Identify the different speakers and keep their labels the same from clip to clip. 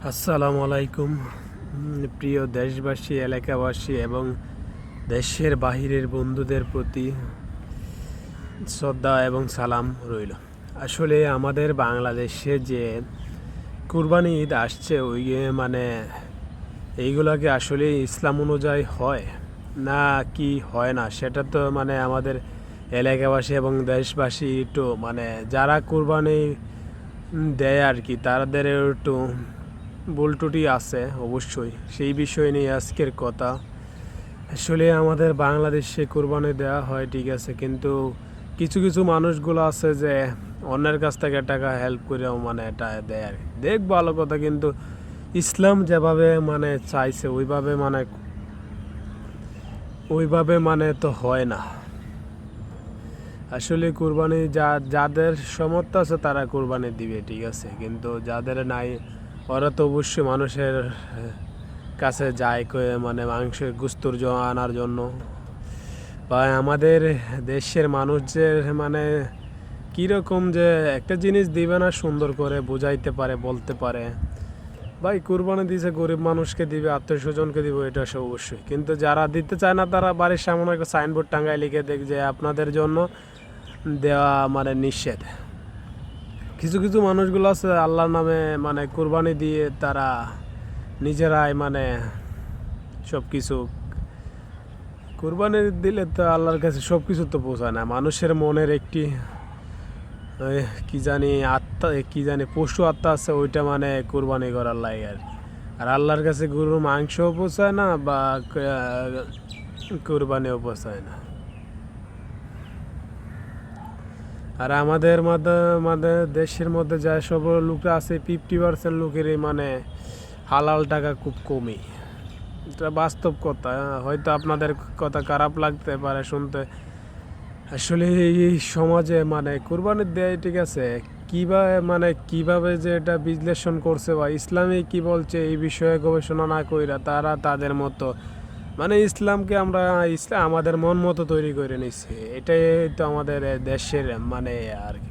Speaker 1: আসসালামু আলাইকুম। প্রিয় দেশবাসী, এলাকাবাসী এবং দেশের বাহিরের বন্ধুদের প্রতি শ্রদ্ধা এবং সালাম রইল। আসলে আমাদের বাংলাদেশে যে কুরবানি ঈদ আসছে, মানে এইগুলাকে আসলে ইসলাম অনুযায়ী হয় না কি হয় না, সেটা তো মানে আমাদের এলাকাবাসী এবং দেশবাসী একটু মানে যারা কুরবানি দেয় আর কি, তাদের একটু ভুল ত্রুটি আছে অবশ্যই। সেই বিষয় নিয়ে আজকের কথা। আসলে আমাদের বাংলাদেশে কোরবানি দেওয়া হয় ঠিক আছে, কিন্তু কিছু কিছু মানুষগুলো আছে যে অন্যের কাছ থেকে টাকা হেল্প করেও মানে এটা দেয় আর কি। দেখ ভালো কথা, কিন্তু ইসলাম যেভাবে মানে চাইছে ওইভাবে মানে তো হয় না। আসলে কুরবানি যাদের সামর্থ্য আছে তারা কুরবানি দিবে ঠিক আছে, কিন্তু যাদের নাই ওরা তো অবশ্যই মানুষের কাছে যায় মানে মাংসের গুস্তুর আনার জন্য। বা আমাদের দেশের মানুষ যে মানে কীরকম যে একটা জিনিস দিবে না, সুন্দর করে বোঝাইতে পারে, বলতে পারে ভাই কুরবানি দিয়েছে, গরিব মানুষকে দিবে, আত্মীয় স্বজনকে দিবে, এটা সে অবশ্যই। কিন্তু যারা দিতে চায় না তারা বাড়ির সামনে একটা সাইনবোর্ড টাঙ্গায় লিখে দেখ যে আপনাদের জন্য দেওয়া মানে নিষেধ। কিছু কিছু মানুষগুলো আছে আল্লাহর নামে মানে কুরবানি দিয়ে তারা নিজেরাই মানে সব কিছু কুরবানি দিলে তো আল্লাহর কাছে সব কিছু তো পৌঁছায় না। মানুষের মনের একটি কি জানি আত্মা, কি জানি পশু আত্মা আছে, ওইটা মানে কুরবানি করার লাগে আর কি। আর আল্লাহর কাছে গরুর মাংসও পৌঁছায় না বা কুরবানিও পৌঁছায় না। আর আমাদের মধ্যে দেশের মধ্যে যা সব লোকরা আছে 50% লোকেরই মানে হালাল টাকা খুব কমই। এটা বাস্তব কথা। হয়তো আপনাদের কথা খারাপ লাগতে পারে শুনতে। আসলে এই সমাজে মানে কুরবানি দেয় ঠিক আছে, কিভাবে যে এটা বিশ্লেষণ করছে বা ইসলামে কি বলছে এই বিষয়ে গবেষণা না কইরা তারা তাদের মতো মানে ইসলামকে আমাদের মন মতো তৈরি করে নিচ্ছে। এটাই তো আমাদের দেশের মানে আর কি।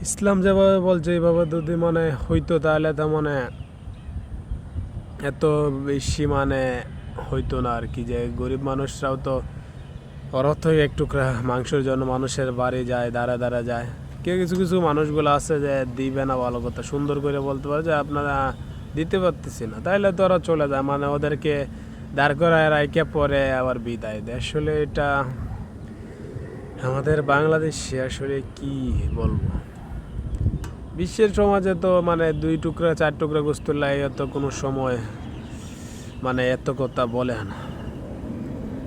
Speaker 1: ইসলাম যেভাবে বলছে এইভাবে যদি মানে হইতো তাহলে তো মানে এত বেশি মানে হইতো না আর কি। যে গরিব মানুষরাও তো অর্থই এক টুকরা মাংসের জন্য মানুষের বাড়ি যায়, দাঁড়া দাঁড়া যায়। কিছু কিছু মানুষগুলো আছে যে দিবে না, ভালো কথা, সুন্দর করে বলতে পারে যে আপনারা দিতে পারতেছি না, তাইলে তো ওরা চলে যায়, মানে ওদেরকে দাঁড় করায় রাইকে পরে আবার বিদায় দেয়। আসলে এটা আমাদের বাংলাদেশে আসলে কি বলবো, বিশ্বের সমাজে তো মানে 2 টুকরা 4 টুকরা গোস্ত লাগে তো কোনো সময় মানে এত কথা বলে না।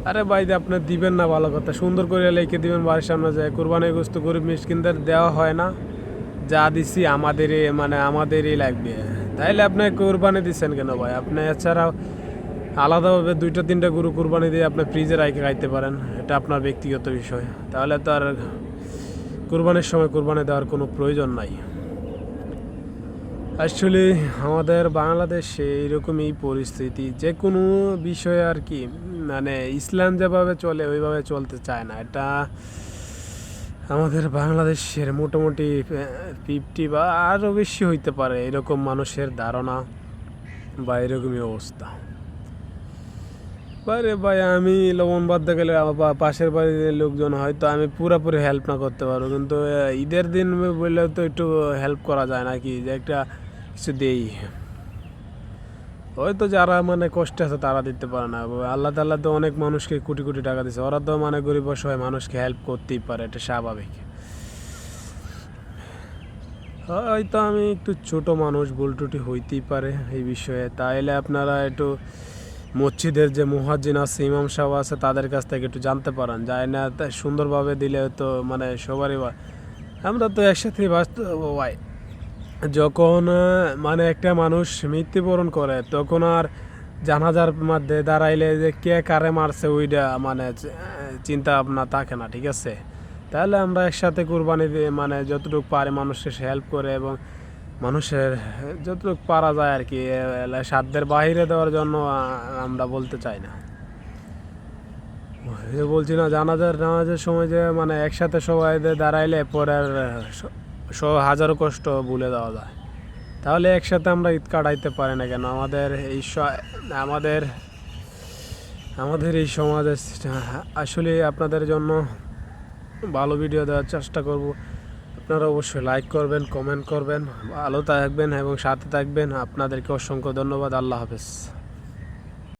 Speaker 1: আরে ভাই আপনি দিবেন না, ভালো কথা, সুন্দর করে লিখে দিবেন বাড়ির সামনে যায় কোরবানির গোস্ত গরিব মিসকিনদের দেওয়া হয় না, যা দিছি আমাদেরই লাগবে। তাইলে আপনি কোরবানি দিচ্ছেন কেন ভাই? আপনি এছাড়াও আলাদাভাবে 2টা 3টা গরু কোরবানি দিয়ে আপনি ফ্রিজে রাখে খাইতে পারেন, এটা আপনার ব্যক্তিগত বিষয়। তাহলে তো আর কোরবানির সময় কোরবানি দেওয়ার কোনো প্রয়োজন নাই। আসলে আমাদের বাংলাদেশে এরকমই পরিস্থিতি, যে কোনো বিষয়ে আর কি মানে ইসলাম যেভাবে চলে ওইভাবে চলতে চায় না। এটা আমাদের বাংলাদেশের মোটামুটি 50 বা আরও বেশি হইতে পারে এরকম মানুষের ধারণা বা এরকমই অবস্থা। আরে ভাই আমি লবণ বাঁধতে গেলে বা পাশের বাড়ির লোকজন হয়তো আমি পুরোপুরি হেল্প না করতে পারবো, কিন্তু ঈদের দিন বললে তো একটু হেল্প করা যায় নাকি, যে একটা কিছু দেই। হয়তো যারা মানে কষ্টে আছে তারা দিতে পারে না, আল্লাহ তাআলা তো অনেক মানুষকে কোটি কোটি টাকা দিচ্ছে, ওরা তো মানে গরিব অসহায় মানুষকে হেল্প করতেই পারে, এটা স্বাভাবিক। হয়তো আমি একটু ছোট মানুষ, ভুল ত্রুটি হইতেই পারে এই বিষয়ে। তাইলে আপনারা একটু মসজিদের যে মুয়াজ্জিন আছে, ইমাম সাহেব আছে, তাদের কাছ থেকে একটু জানতে পারেন, যায় না সুন্দরভাবে দিলে তো মানে সবারই আমরা তো একসাথেই বাঁচতে হবো ভাই। যখন মানে একটা মানুষ মৃত্যুবরণ করে তখন আর জানাজার মধ্যে দাঁড়াইলে যে কে কারে মারছে ওইটা মানে চিন্তা ভাবনা থাকে না, ঠিক আছে? তাহলে আমরা একসাথে কুরবানি দিয়ে মানে যতটুকু পারি মানুষকে হেল্প করে এবং মানুষের যতটুকু পারা যায় আর কি সাধ্যের বাইরে দেওয়ার জন্য আমরা বলতে চাই না। বলছি না, নামাজের সময় যে মানে একসাথে সবাই দাঁড়াইলে পরে আর হাজারো কষ্ট ভুলে দেওয়া যায়। তাহলে একসাথে আমরা ঈদ কাটাইতে পারি না কেন? আমাদের আমাদের এই সমাজে আসলে আপনাদের জন্য ভালো ভিডিও দেওয়ার চেষ্টা করব। আপনারা অবশ্যই লাইক করবেন, কমেন্ট করবেন, ভালো থাকবেন এবং সাথে থাকবেন। আপনাদেরকে অসংখ্য ধন্যবাদ। আল্লাহ হাফেজ।